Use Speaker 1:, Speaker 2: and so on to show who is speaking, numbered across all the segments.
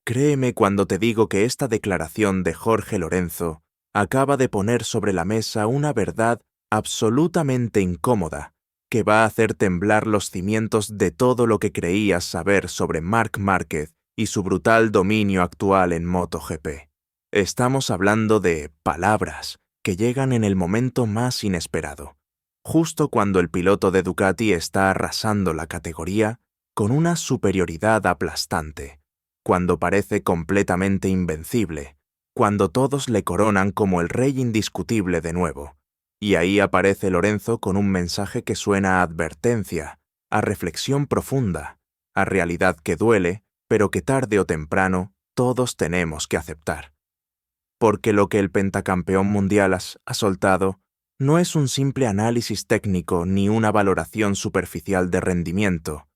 Speaker 1: Créeme cuando te digo que esta declaración de Jorge Lorenzo acaba de poner sobre la mesa una verdad absolutamente incómoda que va a hacer temblar los cimientos de todo lo que creías saber sobre Marc Márquez y su brutal dominio actual en MotoGP. Estamos hablando de palabras que llegan en el momento más inesperado, justo cuando el piloto de Ducati está arrasando la categoría con una superioridad aplastante, cuando parece completamente invencible, cuando todos le coronan como el rey indiscutible de nuevo. Y ahí aparece Lorenzo con un mensaje que suena a advertencia, a reflexión profunda, a realidad que duele, pero que tarde o temprano todos tenemos que aceptar. Porque lo que el pentacampeón mundial ha soltado no es un simple análisis técnico ni una valoración superficial de rendimiento.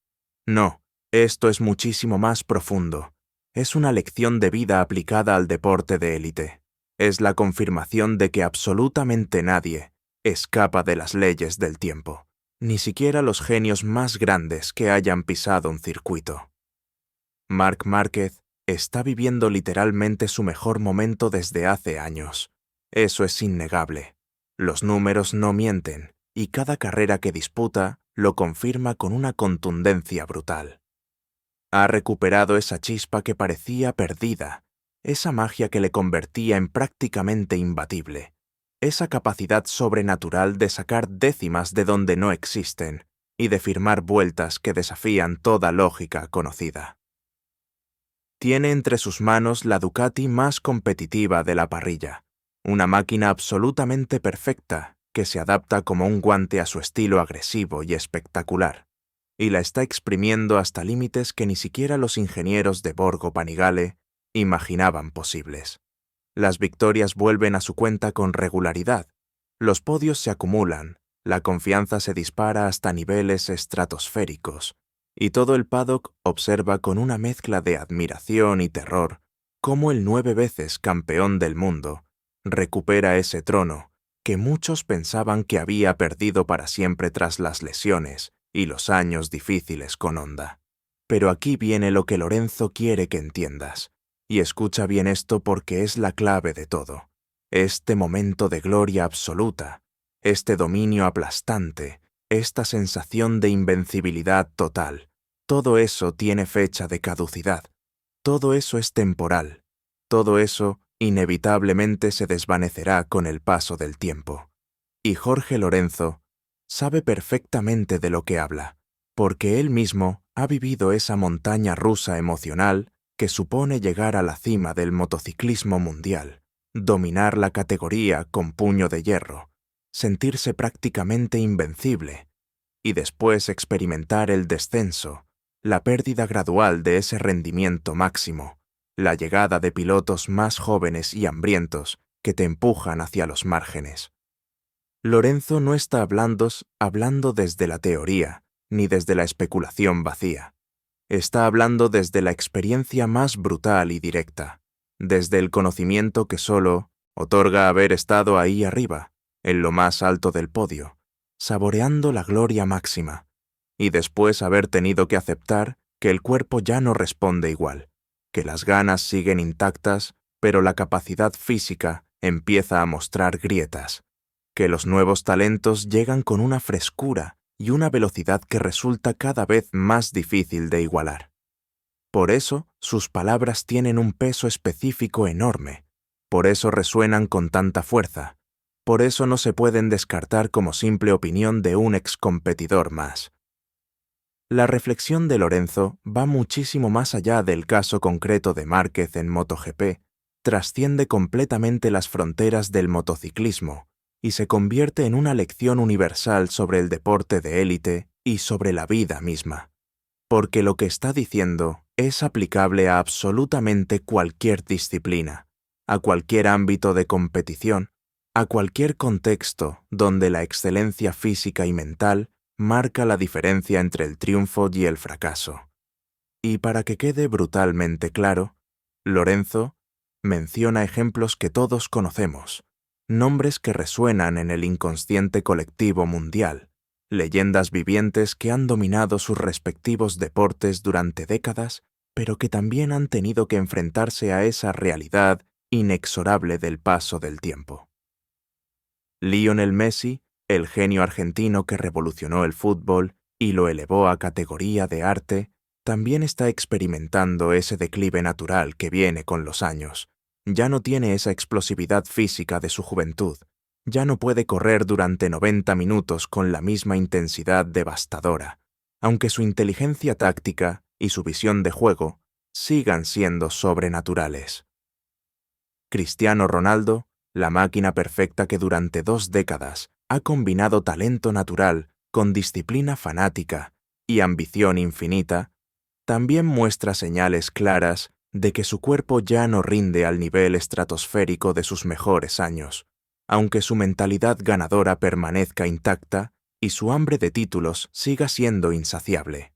Speaker 1: No, esto es muchísimo más profundo. Es una lección de vida aplicada al deporte de élite. Es la confirmación de que absolutamente nadie escapa de las leyes del tiempo, ni siquiera los genios más grandes que hayan pisado un circuito. Marc Márquez está viviendo literalmente su mejor momento desde hace años. Eso es innegable. Los números no mienten, y cada carrera que disputa lo confirma con una contundencia brutal. Ha recuperado esa chispa que parecía perdida, esa magia que le convertía en prácticamente imbatible, esa capacidad sobrenatural de sacar décimas de donde no existen y de firmar vueltas que desafían toda lógica conocida. Tiene entre sus manos la Ducati más competitiva de la parrilla, una máquina absolutamente perfecta que se adapta como un guante a su estilo agresivo y espectacular, y la está exprimiendo hasta límites que ni siquiera los ingenieros de Borgo Panigale imaginaban posibles. Las victorias vuelven a su cuenta con regularidad, los podios se acumulan, la confianza se dispara hasta niveles estratosféricos, y todo el paddock observa con una mezcla de admiración y terror cómo el 9 veces campeón del mundo recupera ese trono que muchos pensaban que había perdido para siempre tras las lesiones y los años difíciles con Honda. Pero aquí viene lo que Lorenzo quiere que entiendas, y escucha bien esto porque es la clave de todo. Este momento de gloria absoluta, este dominio aplastante, esta sensación de invencibilidad total, todo eso tiene fecha de caducidad, todo eso es temporal, todo eso inevitablemente se desvanecerá con el paso del tiempo. Y Jorge Lorenzo sabe perfectamente de lo que habla, porque él mismo ha vivido esa montaña rusa emocional que supone llegar a la cima del motociclismo mundial, dominar la categoría con puño de hierro, sentirse prácticamente invencible, y después experimentar el descenso, la pérdida gradual de ese rendimiento máximo, la llegada de pilotos más jóvenes y hambrientos que te empujan hacia los márgenes. Lorenzo no está hablando desde la teoría, ni desde la especulación vacía. Está hablando desde la experiencia más brutal y directa, desde el conocimiento que solo otorga haber estado ahí arriba, en lo más alto del podio, saboreando la gloria máxima, y después haber tenido que aceptar que el cuerpo ya no responde igual, que las ganas siguen intactas, pero la capacidad física empieza a mostrar grietas, que los nuevos talentos llegan con una frescura y una velocidad que resulta cada vez más difícil de igualar. Por eso, sus palabras tienen un peso específico enorme, por eso resuenan con tanta fuerza, por eso no se pueden descartar como simple opinión de un excompetidor más. La reflexión de Lorenzo va muchísimo más allá del caso concreto de Márquez en MotoGP, trasciende completamente las fronteras del motociclismo y se convierte en una lección universal sobre el deporte de élite y sobre la vida misma. Porque lo que está diciendo es aplicable a absolutamente cualquier disciplina, a cualquier ámbito de competición, a cualquier contexto donde la excelencia física y mental marca la diferencia entre el triunfo y el fracaso. Y para que quede brutalmente claro, Lorenzo menciona ejemplos que todos conocemos, nombres que resuenan en el inconsciente colectivo mundial, leyendas vivientes que han dominado sus respectivos deportes durante décadas, pero que también han tenido que enfrentarse a esa realidad inexorable del paso del tiempo. Lionel Messi, el genio argentino que revolucionó el fútbol y lo elevó a categoría de arte, también está experimentando ese declive natural que viene con los años. Ya no tiene esa explosividad física de su juventud. Ya no puede correr durante 90 minutos con la misma intensidad devastadora, aunque su inteligencia táctica y su visión de juego sigan siendo sobrenaturales. Cristiano Ronaldo, la máquina perfecta que durante 2 décadas ha combinado talento natural con disciplina fanática y ambición infinita, también muestra señales claras de que su cuerpo ya no rinde al nivel estratosférico de sus mejores años, aunque su mentalidad ganadora permanezca intacta y su hambre de títulos siga siendo insaciable.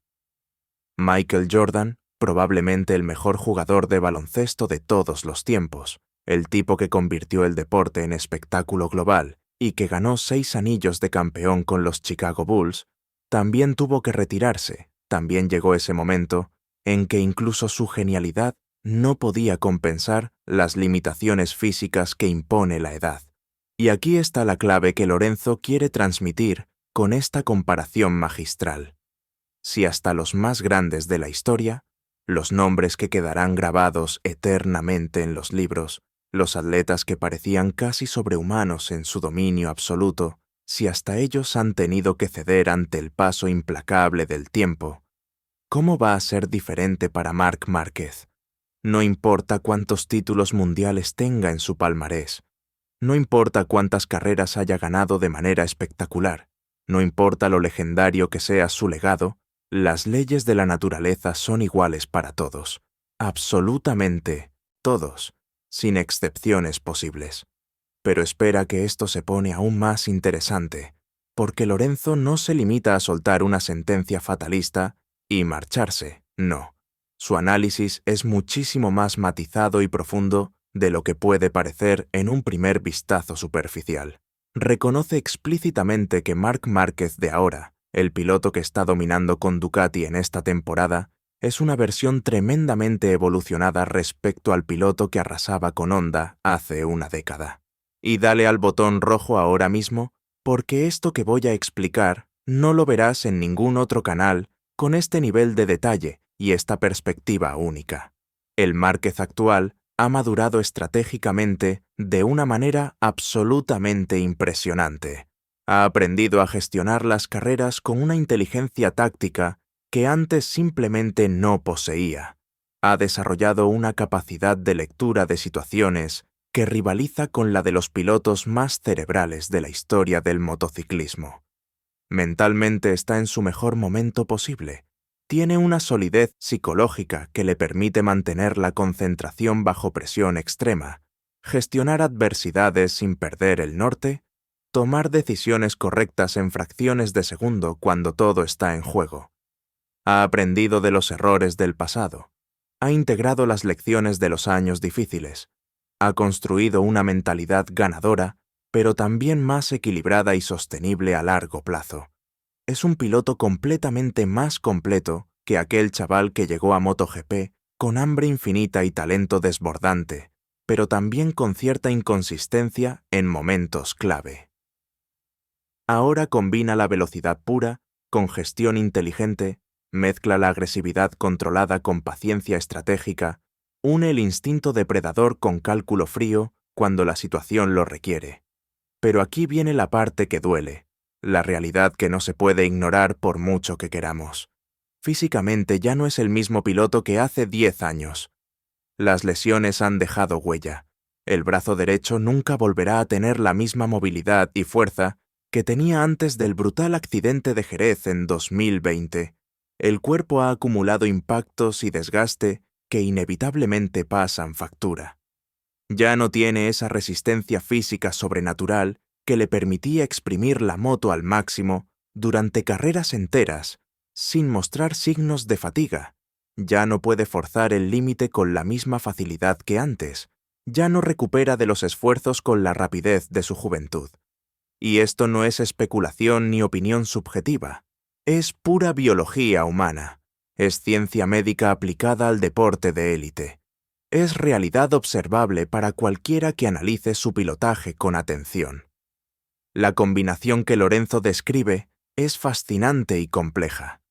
Speaker 1: Michael Jordan, probablemente el mejor jugador de baloncesto de todos los tiempos, el tipo que convirtió el deporte en espectáculo global y que ganó 6 anillos de campeón con los Chicago Bulls, también tuvo que retirarse. También llegó ese momento en que incluso su genialidad no podía compensar las limitaciones físicas que impone la edad. Y aquí está la clave que Lorenzo quiere transmitir con esta comparación magistral. Si hasta los más grandes de la historia, los nombres que quedarán grabados eternamente en los libros, los atletas que parecían casi sobrehumanos en su dominio absoluto, si hasta ellos han tenido que ceder ante el paso implacable del tiempo, ¿cómo va a ser diferente para Marc Márquez? No importa cuántos títulos mundiales tenga en su palmarés, no importa cuántas carreras haya ganado de manera espectacular, no importa lo legendario que sea su legado, las leyes de la naturaleza son iguales para todos, absolutamente todos, sin excepciones posibles. Pero espera que esto se pone aún más interesante, porque Lorenzo no se limita a soltar una sentencia fatalista y marcharse, no. Su análisis es muchísimo más matizado y profundo de lo que puede parecer en un primer vistazo superficial. Reconoce explícitamente que Marc Márquez de ahora, el piloto que está dominando con Ducati en esta temporada, es una versión tremendamente evolucionada respecto al piloto que arrasaba con Honda hace una década. Y dale al botón rojo ahora mismo, porque esto que voy a explicar no lo verás en ningún otro canal con este nivel de detalle y esta perspectiva única. El Márquez actual ha madurado estratégicamente de una manera absolutamente impresionante. Ha aprendido a gestionar las carreras con una inteligencia táctica que antes simplemente no poseía. Ha desarrollado una capacidad de lectura de situaciones que rivaliza con la de los pilotos más cerebrales de la historia del motociclismo. Mentalmente está en su mejor momento posible. Tiene una solidez psicológica que le permite mantener la concentración bajo presión extrema, gestionar adversidades sin perder el norte, tomar decisiones correctas en fracciones de segundo cuando todo está en juego. Ha aprendido de los errores del pasado, ha integrado las lecciones de los años difíciles, ha construido una mentalidad ganadora, pero también más equilibrada y sostenible a largo plazo. Es un piloto completamente más completo que aquel chaval que llegó a MotoGP con hambre infinita y talento desbordante, pero también con cierta inconsistencia en momentos clave. Ahora combina la velocidad pura con gestión inteligente, mezcla la agresividad controlada con paciencia estratégica, une el instinto depredador con cálculo frío cuando la situación lo requiere. Pero aquí viene la parte que duele, la realidad que no se puede ignorar por mucho que queramos. Físicamente ya no es el mismo piloto que hace 10 años. Las lesiones han dejado huella. El brazo derecho nunca volverá a tener la misma movilidad y fuerza que tenía antes del brutal accidente de Jerez en 2020. El cuerpo ha acumulado impactos y desgaste que inevitablemente pasan factura. Ya no tiene esa resistencia física sobrenatural que le permitía exprimir la moto al máximo durante carreras enteras, sin mostrar signos de fatiga. Ya no puede forzar el límite con la misma facilidad que antes. Ya no recupera de los esfuerzos con la rapidez de su juventud. Y esto no es especulación ni opinión subjetiva. Es pura biología humana. Es ciencia médica aplicada al deporte de élite. Es realidad observable para cualquiera que analice su pilotaje con atención. La combinación que Lorenzo describe es fascinante y compleja.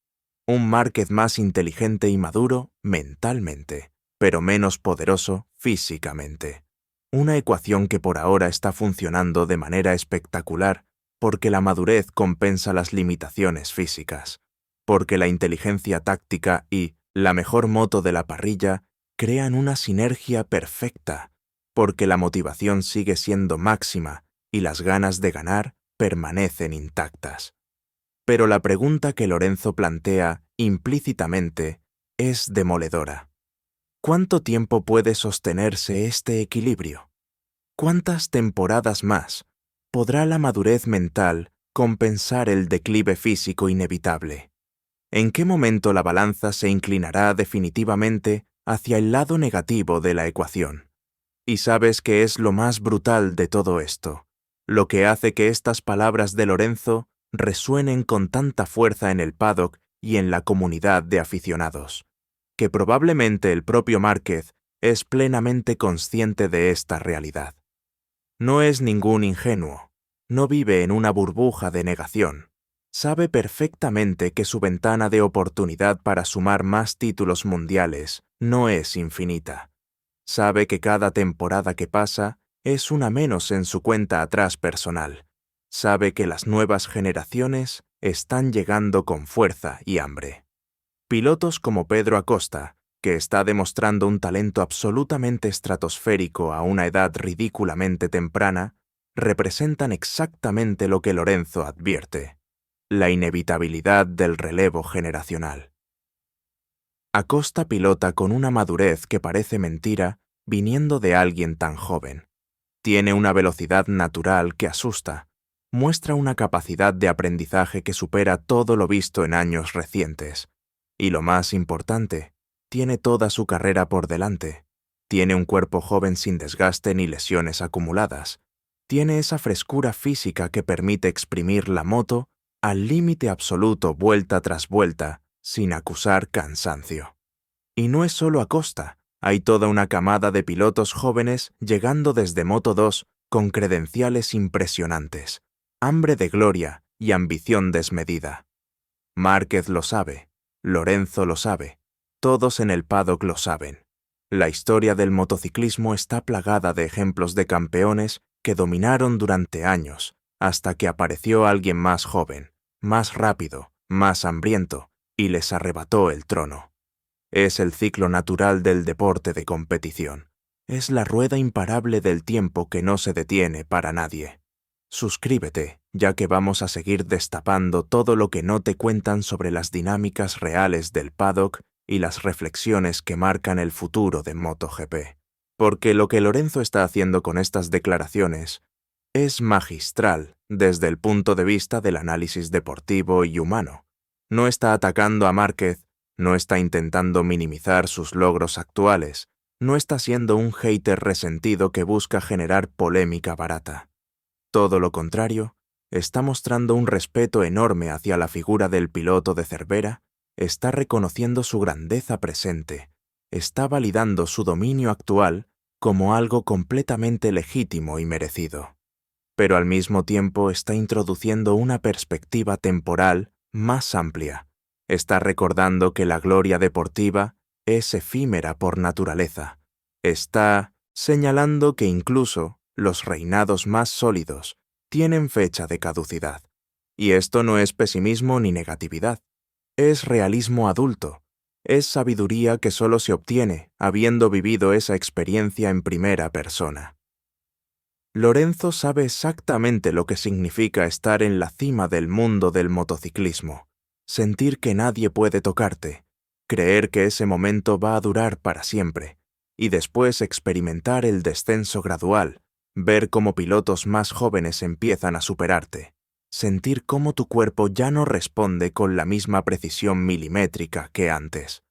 Speaker 1: Un Márquez más inteligente y maduro mentalmente, pero menos poderoso físicamente. Una ecuación que por ahora está funcionando de manera espectacular porque la madurez compensa las limitaciones físicas, porque la inteligencia táctica y la mejor moto de la parrilla crean una sinergia perfecta, porque la motivación sigue siendo máxima y las ganas de ganar permanecen intactas. Pero la pregunta que Lorenzo plantea implícitamente es demoledora. ¿Cuánto tiempo puede sostenerse este equilibrio? ¿Cuántas temporadas más podrá la madurez mental compensar el declive físico inevitable? ¿En qué momento la balanza se inclinará definitivamente hacia el lado negativo de la ecuación? Y sabes qué es lo más brutal de todo esto, lo que hace que estas palabras de Lorenzo resuenen con tanta fuerza en el paddock y en la comunidad de aficionados, que probablemente el propio Márquez es plenamente consciente de esta realidad. No es ningún ingenuo, no vive en una burbuja de negación. Sabe perfectamente que su ventana de oportunidad para sumar más títulos mundiales no es infinita. Sabe que cada temporada que pasa es una menos en su cuenta atrás personal. Sabe que las nuevas generaciones están llegando con fuerza y hambre. Pilotos como Pedro Acosta, que está demostrando un talento absolutamente estratosférico a una edad ridículamente temprana, representan exactamente lo que Lorenzo advierte: la inevitabilidad del relevo generacional. Acosta pilota con una madurez que parece mentira viniendo de alguien tan joven. Tiene una velocidad natural que asusta. Muestra una capacidad de aprendizaje que supera todo lo visto en años recientes. Y lo más importante, tiene toda su carrera por delante. Tiene un cuerpo joven sin desgaste ni lesiones acumuladas. Tiene esa frescura física que permite exprimir la moto al límite absoluto vuelta tras vuelta, sin acusar cansancio. Y no es solo Acosta, hay toda una camada de pilotos jóvenes llegando desde Moto2 con credenciales impresionantes, hambre de gloria y ambición desmedida. Márquez lo sabe, Lorenzo lo sabe, todos en el paddock lo saben. La historia del motociclismo está plagada de ejemplos de campeones que dominaron durante años, hasta que apareció alguien más joven, más rápido, más hambriento, y les arrebató el trono. Es el ciclo natural del deporte de competición. Es la rueda imparable del tiempo que no se detiene para nadie. Suscríbete, ya que vamos a seguir destapando todo lo que no te cuentan sobre las dinámicas reales del paddock y las reflexiones que marcan el futuro de MotoGP. Porque lo que Lorenzo está haciendo con estas declaraciones es magistral desde el punto de vista del análisis deportivo y humano. No está atacando a Márquez, no está intentando minimizar sus logros actuales, no está siendo un hater resentido que busca generar polémica barata. Todo lo contrario, está mostrando un respeto enorme hacia la figura del piloto de Cervera, está reconociendo su grandeza presente, está validando su dominio actual como algo completamente legítimo y merecido. Pero al mismo tiempo está introduciendo una perspectiva temporal más amplia. Está recordando que la gloria deportiva es efímera por naturaleza. Está señalando que incluso los reinados más sólidos tienen fecha de caducidad. Y esto no es pesimismo ni negatividad. Es realismo adulto. Es sabiduría que solo se obtiene habiendo vivido esa experiencia en primera persona. Lorenzo sabe exactamente lo que significa estar en la cima del mundo del motociclismo. Sentir que nadie puede tocarte, creer que ese momento va a durar para siempre, y después experimentar el descenso gradual, ver cómo pilotos más jóvenes empiezan a superarte, sentir cómo tu cuerpo ya no responde con la misma precisión milimétrica que antes.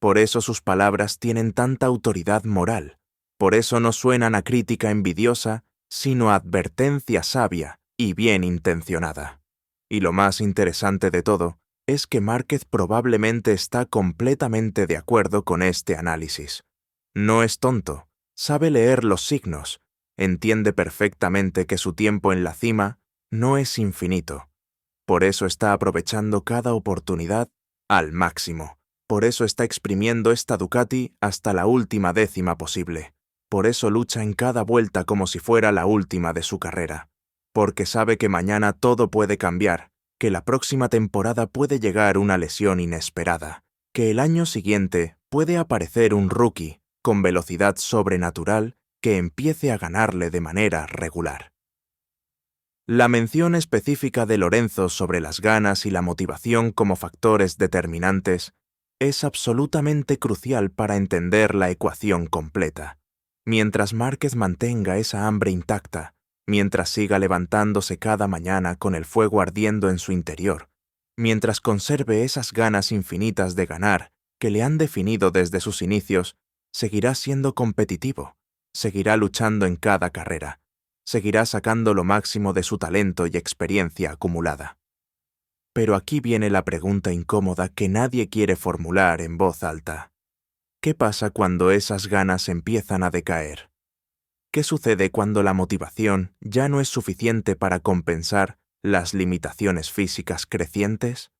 Speaker 1: Por eso sus palabras tienen tanta autoridad moral, por eso no suenan a crítica envidiosa, sino a advertencia sabia y bien intencionada. Y lo más interesante de todo es que Márquez probablemente está completamente de acuerdo con este análisis. No es tonto, sabe leer los signos, entiende perfectamente que su tiempo en la cima no es infinito. Por eso está aprovechando cada oportunidad al máximo. Por eso está exprimiendo esta Ducati hasta la última décima posible. Por eso lucha en cada vuelta como si fuera la última de su carrera. Porque sabe que mañana todo puede cambiar, que la próxima temporada puede llegar una lesión inesperada, que el año siguiente puede aparecer un rookie con velocidad sobrenatural que empiece a ganarle de manera regular. La mención específica de Lorenzo sobre las ganas y la motivación como factores determinantes es absolutamente crucial para entender la ecuación completa. Mientras Márquez mantenga esa hambre intacta, mientras siga levantándose cada mañana con el fuego ardiendo en su interior, mientras conserve esas ganas infinitas de ganar que le han definido desde sus inicios, seguirá siendo competitivo, seguirá luchando en cada carrera, seguirá sacando lo máximo de su talento y experiencia acumulada. Pero aquí viene la pregunta incómoda que nadie quiere formular en voz alta. ¿Qué pasa cuando esas ganas empiezan a decaer? ¿Qué sucede cuando la motivación ya no es suficiente para compensar las limitaciones físicas crecientes?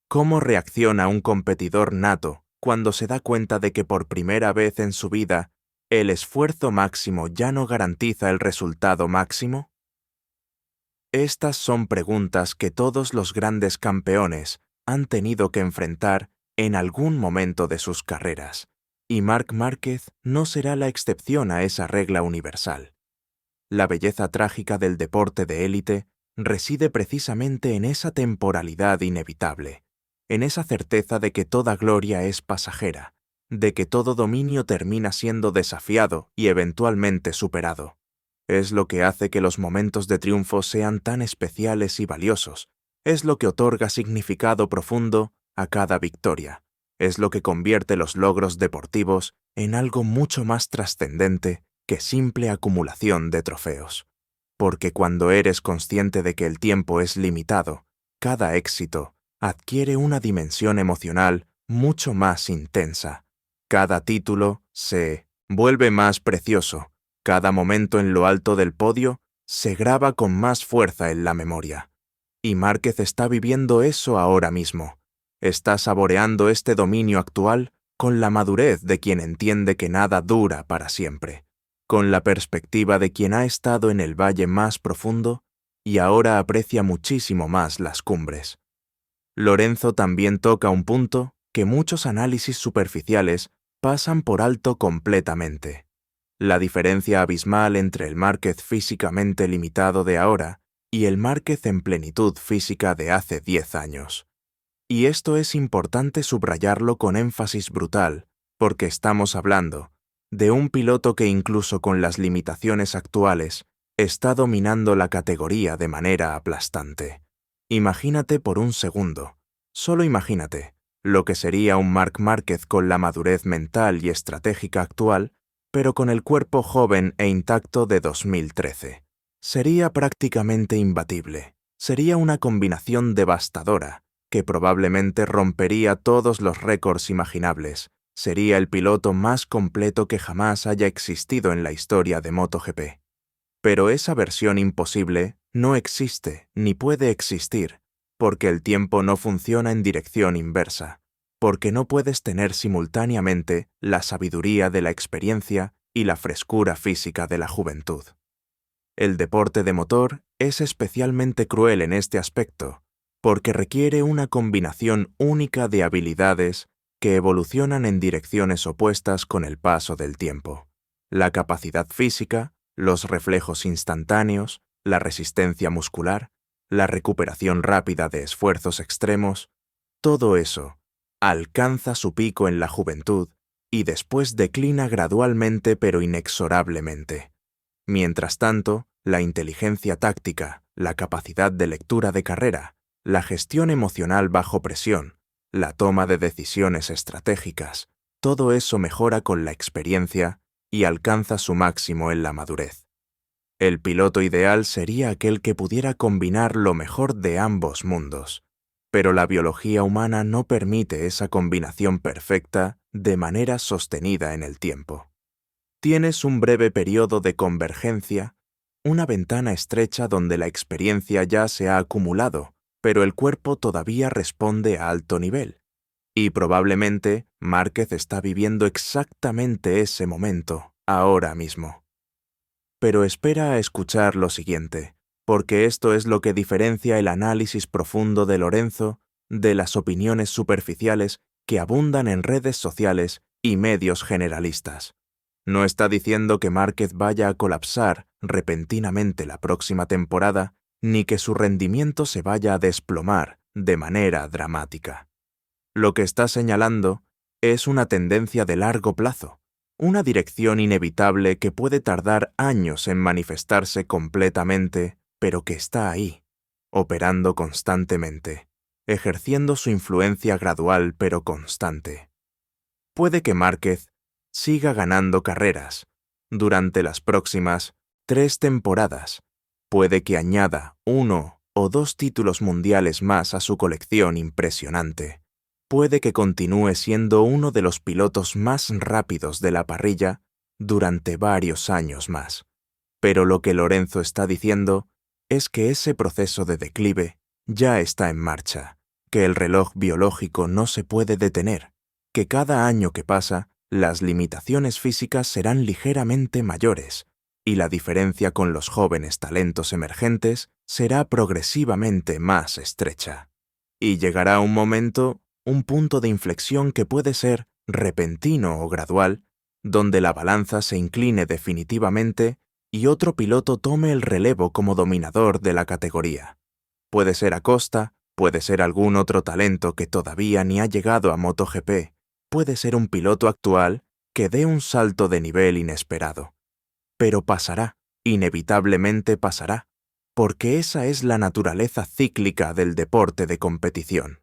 Speaker 1: ¿Cómo reacciona un competidor nato cuando se da cuenta de que por primera vez en su vida el esfuerzo máximo ya no garantiza el resultado máximo? Estas son preguntas que todos los grandes campeones han tenido que enfrentar en algún momento de sus carreras, y Marc Márquez no será la excepción a esa regla universal. La belleza trágica del deporte de élite reside precisamente en esa temporalidad inevitable, en esa certeza de que toda gloria es pasajera, de que todo dominio termina siendo desafiado y eventualmente superado. Es lo que hace que los momentos de triunfo sean tan especiales y valiosos, es lo que otorga significado profundo a cada victoria, es lo que convierte los logros deportivos en algo mucho más trascendente que simple acumulación de trofeos. Porque cuando eres consciente de que el tiempo es limitado, cada éxito adquiere una dimensión emocional mucho más intensa. Cada título se vuelve más precioso. Cada momento en lo alto del podio se graba con más fuerza en la memoria. Y Márquez está viviendo eso ahora mismo. Está saboreando este dominio actual con la madurez de quien entiende que nada dura para siempre, con la perspectiva de quien ha estado en el valle más profundo y ahora aprecia muchísimo más las cumbres. Lorenzo también toca un punto que muchos análisis superficiales pasan por alto completamente. La diferencia abismal entre el Márquez físicamente limitado de ahora y el Márquez en plenitud física de hace 10 años. Y esto es importante subrayarlo con énfasis brutal, porque estamos hablando de un piloto que incluso con las limitaciones actuales está dominando la categoría de manera aplastante. Imagínate por un segundo, solo imagínate, lo que sería un Marc Márquez con la madurez mental y estratégica actual, pero con el cuerpo joven e intacto de 2013. Sería prácticamente imbatible. Sería una combinación devastadora, que probablemente rompería todos los récords imaginables. Sería el piloto más completo que jamás haya existido en la historia de MotoGP. Pero esa versión imposible no existe ni puede existir, porque el tiempo no funciona en dirección inversa, porque no puedes tener simultáneamente la sabiduría de la experiencia y la frescura física de la juventud. El deporte de motor es especialmente cruel en este aspecto, porque requiere una combinación única de habilidades que evolucionan en direcciones opuestas con el paso del tiempo. La capacidad física, los reflejos instantáneos, la resistencia muscular, la recuperación rápida de esfuerzos extremos, todo eso alcanza su pico en la juventud y después declina gradualmente pero inexorablemente. Mientras tanto, la inteligencia táctica, la capacidad de lectura de carrera, la gestión emocional bajo presión, la toma de decisiones estratégicas, todo eso mejora con la experiencia y alcanza su máximo en la madurez. El piloto ideal sería aquel que pudiera combinar lo mejor de ambos mundos. Pero la biología humana no permite esa combinación perfecta de manera sostenida en el tiempo. Tienes un breve periodo de convergencia, una ventana estrecha donde la experiencia ya se ha acumulado, pero el cuerpo todavía responde a alto nivel. Y probablemente Márquez está viviendo exactamente ese momento, ahora mismo. Pero espera a escuchar lo siguiente, porque esto es lo que diferencia el análisis profundo de Lorenzo de las opiniones superficiales que abundan en redes sociales y medios generalistas. No está diciendo que Márquez vaya a colapsar repentinamente la próxima temporada, ni que su rendimiento se vaya a desplomar de manera dramática. Lo que está señalando es una tendencia de largo plazo, una dirección inevitable que puede tardar años en manifestarse completamente, pero que está ahí, operando constantemente, ejerciendo su influencia gradual pero constante. Puede que Márquez siga ganando carreras durante las próximas 3 temporadas. Puede que añada 1 o 2 títulos mundiales más a su colección impresionante. Puede que continúe siendo uno de los pilotos más rápidos de la parrilla durante varios años más. Pero lo que Lorenzo está diciendo es que ese proceso de declive ya está en marcha, que el reloj biológico no se puede detener, que cada año que pasa, las limitaciones físicas serán ligeramente mayores, y la diferencia con los jóvenes talentos emergentes será progresivamente más estrecha. Y llegará un momento, un punto de inflexión que puede ser repentino o gradual, donde la balanza se incline definitivamente y otro piloto tome el relevo como dominador de la categoría. Puede ser Acosta, puede ser algún otro talento que todavía ni ha llegado a MotoGP, puede ser un piloto actual que dé un salto de nivel inesperado. Pero pasará, inevitablemente pasará, porque esa es la naturaleza cíclica del deporte de competición.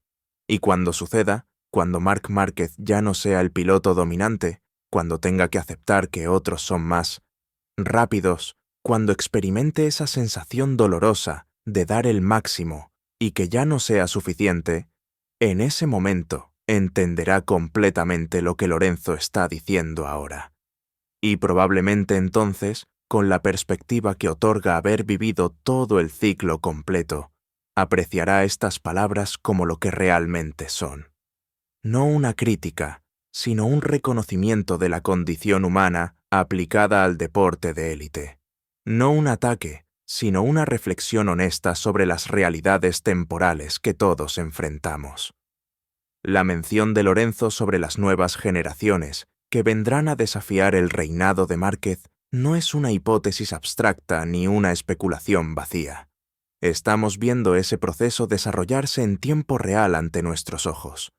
Speaker 1: Y cuando suceda, cuando Marc Márquez ya no sea el piloto dominante, cuando tenga que aceptar que otros son más rápidos, cuando experimente esa sensación dolorosa de dar el máximo y que ya no sea suficiente, en ese momento entenderá completamente lo que Lorenzo está diciendo ahora. Y probablemente entonces, con la perspectiva que otorga haber vivido todo el ciclo completo, apreciará estas palabras como lo que realmente son. No una crítica, sino un reconocimiento de la condición humana aplicada al deporte de élite. No un ataque, sino una reflexión honesta sobre las realidades temporales que todos enfrentamos. La mención de Lorenzo sobre las nuevas generaciones que vendrán a desafiar el reinado de Márquez no es una hipótesis abstracta ni una especulación vacía. Estamos viendo ese proceso desarrollarse en tiempo real ante nuestros ojos.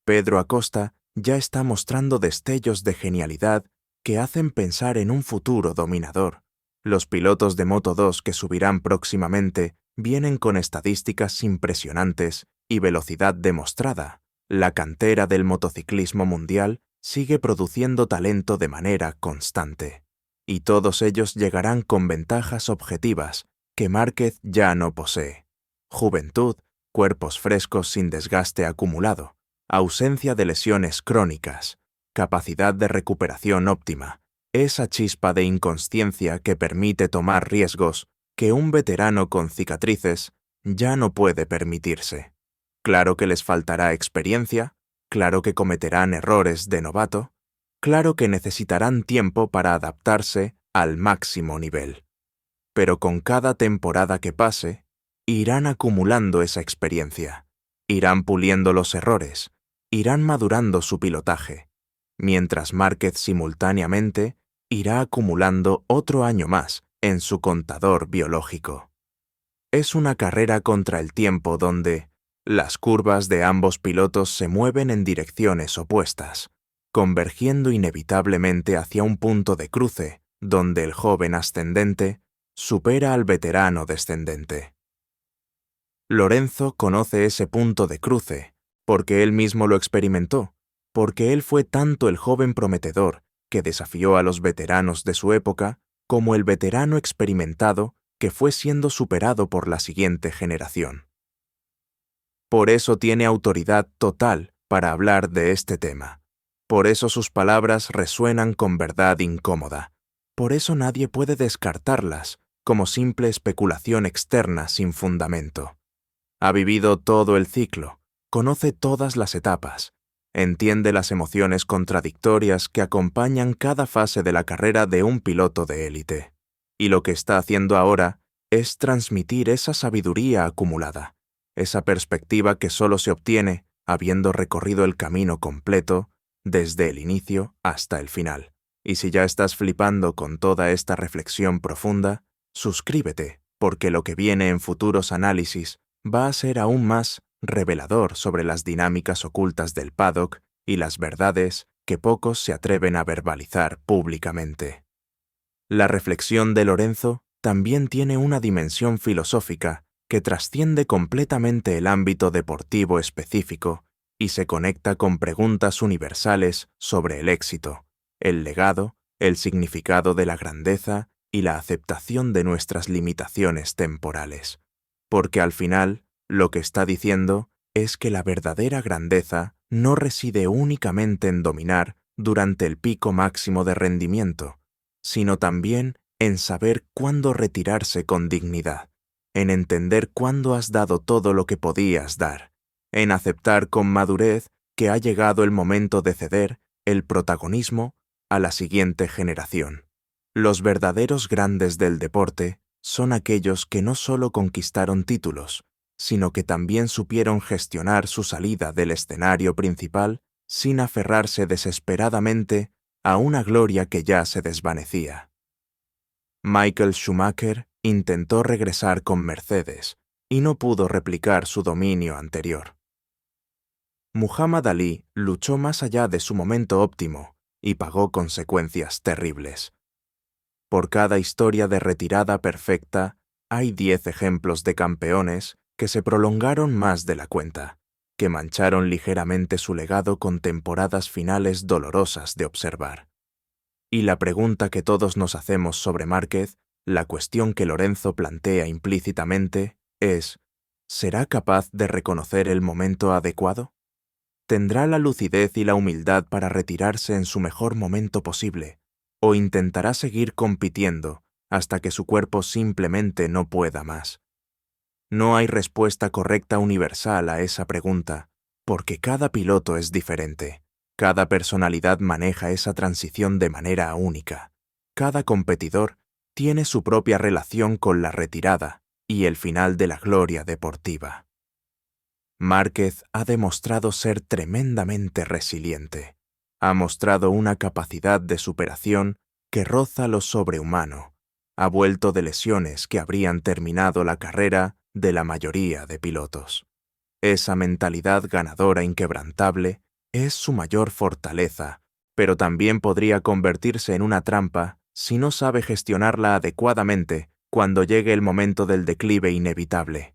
Speaker 1: Pedro Acosta ya está mostrando destellos de genialidad que hacen pensar en un futuro dominador. Los pilotos de Moto2 que subirán próximamente vienen con estadísticas impresionantes y velocidad demostrada. La cantera del motociclismo mundial sigue produciendo talento de manera constante. Y todos ellos llegarán con ventajas objetivas que Márquez ya no posee. Juventud, cuerpos frescos sin desgaste acumulado, ausencia de lesiones crónicas, capacidad de recuperación óptima, esa chispa de inconsciencia que permite tomar riesgos que un veterano con cicatrices ya no puede permitirse. Claro que les faltará experiencia, claro que cometerán errores de novato, claro que necesitarán tiempo para adaptarse al máximo nivel. Pero con cada temporada que pase, irán acumulando esa experiencia, irán puliendo los errores, irán madurando su pilotaje, mientras Márquez simultáneamente irá acumulando otro año más en su contador biológico. Es una carrera contra el tiempo donde las curvas de ambos pilotos se mueven en direcciones opuestas, convergiendo inevitablemente hacia un punto de cruce donde el joven ascendente supera al veterano descendente. Lorenzo conoce ese punto de cruce porque él mismo lo experimentó, porque él fue tanto el joven prometedor que desafió a los veteranos de su época como el veterano experimentado que fue siendo superado por la siguiente generación. Por eso tiene autoridad total para hablar de este tema. Por eso sus palabras resuenan con verdad incómoda. Por eso nadie puede descartarlas como simple especulación externa sin fundamento. Ha vivido todo el ciclo, conoce todas las etapas, entiende las emociones contradictorias que acompañan cada fase de la carrera de un piloto de élite. Y lo que está haciendo ahora es transmitir esa sabiduría acumulada, esa perspectiva que solo se obtiene habiendo recorrido el camino completo desde el inicio hasta el final. Y si ya estás flipando con toda esta reflexión profunda, suscríbete, porque lo que viene en futuros análisis va a ser aún más revelador sobre las dinámicas ocultas del paddock y las verdades que pocos se atreven a verbalizar públicamente. La reflexión de Lorenzo también tiene una dimensión filosófica que trasciende completamente el ámbito deportivo específico y se conecta con preguntas universales sobre el éxito, el legado, el significado de la grandeza y la aceptación de nuestras limitaciones temporales. Porque al final, lo que está diciendo es que la verdadera grandeza no reside únicamente en dominar durante el pico máximo de rendimiento, sino también en saber cuándo retirarse con dignidad, en entender cuándo has dado todo lo que podías dar, en aceptar con madurez que ha llegado el momento de ceder el protagonismo a la siguiente generación. Los verdaderos grandes del deporte son aquellos que no solo conquistaron títulos, sino que también supieron gestionar su salida del escenario principal sin aferrarse desesperadamente a una gloria que ya se desvanecía. Michael Schumacher intentó regresar con Mercedes y no pudo replicar su dominio anterior. Muhammad Ali luchó más allá de su momento óptimo y pagó consecuencias terribles. Por cada historia de retirada perfecta, hay 10 ejemplos de campeones que se prolongaron más de la cuenta, que mancharon ligeramente su legado con temporadas finales dolorosas de observar. Y la pregunta que todos nos hacemos sobre Márquez, la cuestión que Lorenzo plantea implícitamente, es: ¿será capaz de reconocer el momento adecuado? ¿Tendrá la lucidez y la humildad para retirarse en su mejor momento posible? ¿O intentará seguir compitiendo hasta que su cuerpo simplemente no pueda más? No hay respuesta correcta universal a esa pregunta, porque cada piloto es diferente. Cada personalidad maneja esa transición de manera única. Cada competidor tiene su propia relación con la retirada y el final de la gloria deportiva. Márquez ha demostrado ser tremendamente resiliente. Ha mostrado una capacidad de superación que roza lo sobrehumano. Ha vuelto de lesiones que habrían terminado la carrera de la mayoría de pilotos. Esa mentalidad ganadora inquebrantable es su mayor fortaleza, pero también podría convertirse en una trampa si no sabe gestionarla adecuadamente cuando llegue el momento del declive inevitable.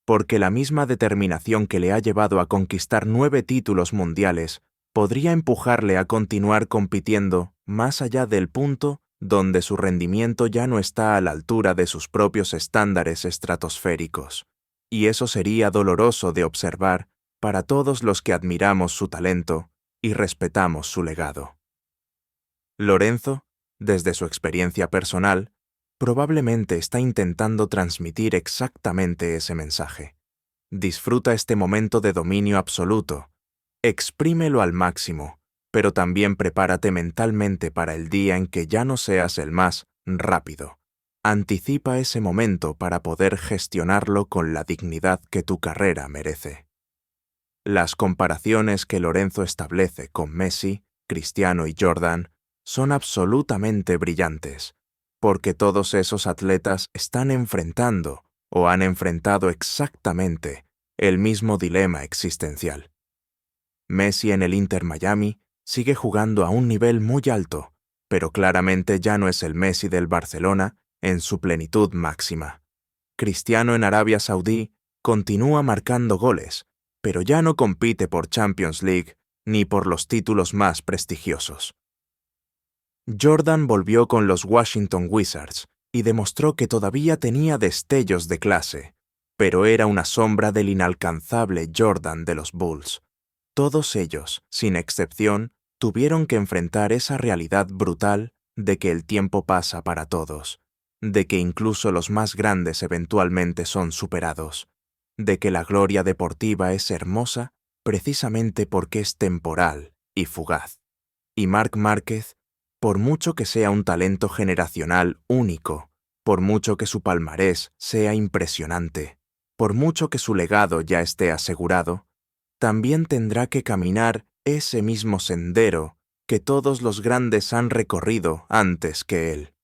Speaker 1: Porque la misma determinación que le ha llevado a conquistar 9 títulos mundiales podría empujarle a continuar compitiendo más allá del punto donde su rendimiento ya no está a la altura de sus propios estándares estratosféricos. Y eso sería doloroso de observar para todos los que admiramos su talento y respetamos su legado. Lorenzo, desde su experiencia personal, probablemente está intentando transmitir exactamente ese mensaje. Disfruta este momento de dominio absoluto, exprímelo al máximo, pero también prepárate mentalmente para el día en que ya no seas el más rápido. Anticipa ese momento para poder gestionarlo con la dignidad que tu carrera merece. Las comparaciones que Lorenzo establece con Messi, Cristiano y Jordan son absolutamente brillantes, porque todos esos atletas están enfrentando o han enfrentado exactamente el mismo dilema existencial. Messi en el Inter Miami sigue jugando a un nivel muy alto, pero claramente ya no es el Messi del Barcelona en su plenitud máxima. Cristiano en Arabia Saudí continúa marcando goles, pero ya no compite por Champions League ni por los títulos más prestigiosos. Jordan volvió con los Washington Wizards y demostró que todavía tenía destellos de clase, pero era una sombra del inalcanzable Jordan de los Bulls. Todos ellos, sin excepción, tuvieron que enfrentar esa realidad brutal de que el tiempo pasa para todos, de que incluso los más grandes eventualmente son superados, de que la gloria deportiva es hermosa precisamente porque es temporal y fugaz. Y Marc Márquez, por mucho que sea un talento generacional único, por mucho que su palmarés sea impresionante, por mucho que su legado ya esté asegurado, también tendrá que caminar ese mismo sendero que todos los grandes han recorrido antes que él.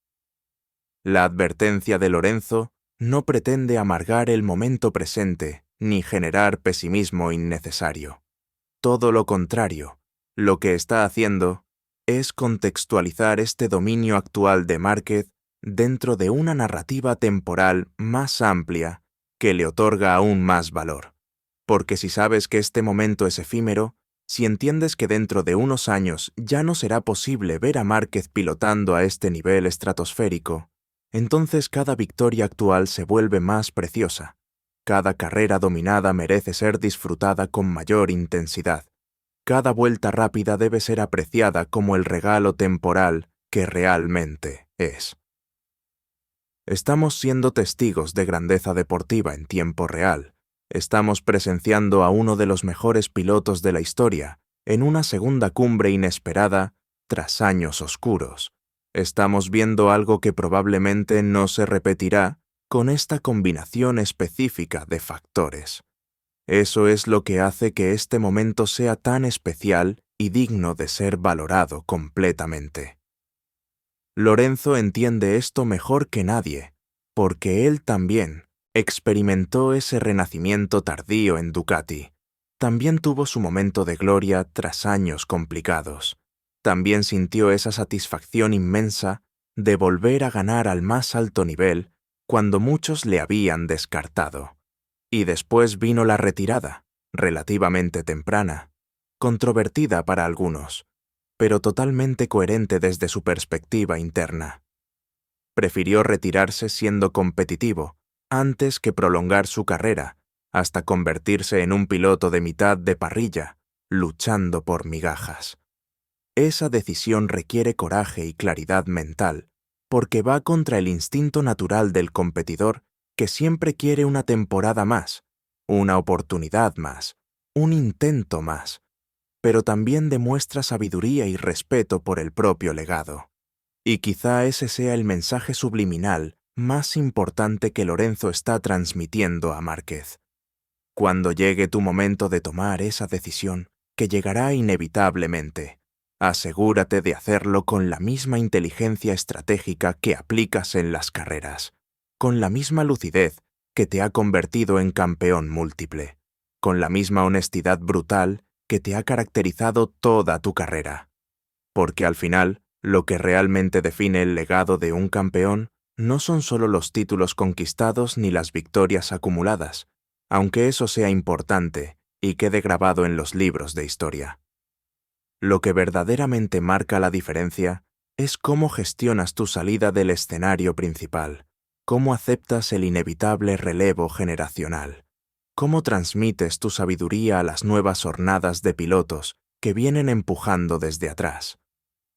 Speaker 1: La advertencia de Lorenzo no pretende amargar el momento presente ni generar pesimismo innecesario. Todo lo contrario, lo que está haciendo es contextualizar este dominio actual de Márquez dentro de una narrativa temporal más amplia que le otorga aún más valor. Porque si sabes que este momento es efímero, si entiendes que dentro de unos años ya no será posible ver a Márquez pilotando a este nivel estratosférico, entonces cada victoria actual se vuelve más preciosa. Cada carrera dominada merece ser disfrutada con mayor intensidad. Cada vuelta rápida debe ser apreciada como el regalo temporal que realmente es. Estamos siendo testigos de grandeza deportiva en tiempo real. Estamos presenciando a uno de los mejores pilotos de la historia en una segunda cumbre inesperada tras años oscuros. Estamos viendo algo que probablemente no se repetirá con esta combinación específica de factores. Eso es lo que hace que este momento sea tan especial y digno de ser valorado completamente. Lorenzo entiende esto mejor que nadie, porque él también experimentó ese renacimiento tardío en Ducati. También tuvo su momento de gloria tras años complicados. También sintió esa satisfacción inmensa de volver a ganar al más alto nivel cuando muchos le habían descartado. Y después vino la retirada, relativamente temprana, controvertida para algunos, pero totalmente coherente desde su perspectiva interna. Prefirió retirarse siendo competitivo antes que prolongar su carrera hasta convertirse en un piloto de mitad de parrilla, luchando por migajas. Esa decisión requiere coraje y claridad mental, porque va contra el instinto natural del competidor que siempre quiere una temporada más, una oportunidad más, un intento más, pero también demuestra sabiduría y respeto por el propio legado. Y quizá ese sea el mensaje subliminal más importante que Lorenzo está transmitiendo a Márquez. Cuando llegue tu momento de tomar esa decisión, que llegará inevitablemente, asegúrate de hacerlo con la misma inteligencia estratégica que aplicas en las carreras, con la misma lucidez que te ha convertido en campeón múltiple, con la misma honestidad brutal que te ha caracterizado toda tu carrera. Porque al final, lo que realmente define el legado de un campeón no son solo los títulos conquistados ni las victorias acumuladas, aunque eso sea importante y quede grabado en los libros de historia. Lo que verdaderamente marca la diferencia es cómo gestionas tu salida del escenario principal, cómo aceptas el inevitable relevo generacional, cómo transmites tu sabiduría a las nuevas hornadas de pilotos que vienen empujando desde atrás.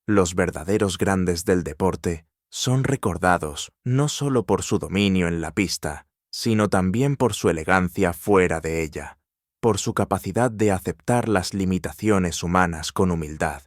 Speaker 1: Los verdaderos grandes del deporte son recordados no solo por su dominio en la pista, sino también por su elegancia fuera de ella, por su capacidad de aceptar las limitaciones humanas con humildad,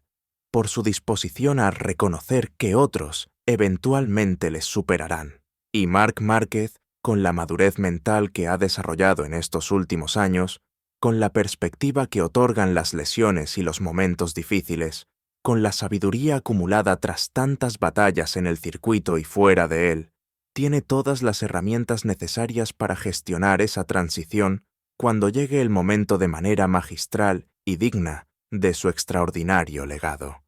Speaker 1: por su disposición a reconocer que otros eventualmente les superarán. Y Marc Márquez, con la madurez mental que ha desarrollado en estos últimos años, con la perspectiva que otorgan las lesiones y los momentos difíciles, con la sabiduría acumulada tras tantas batallas en el circuito y fuera de él, tiene todas las herramientas necesarias para gestionar esa transición cuando llegue el momento de manera magistral y digna de su extraordinario legado.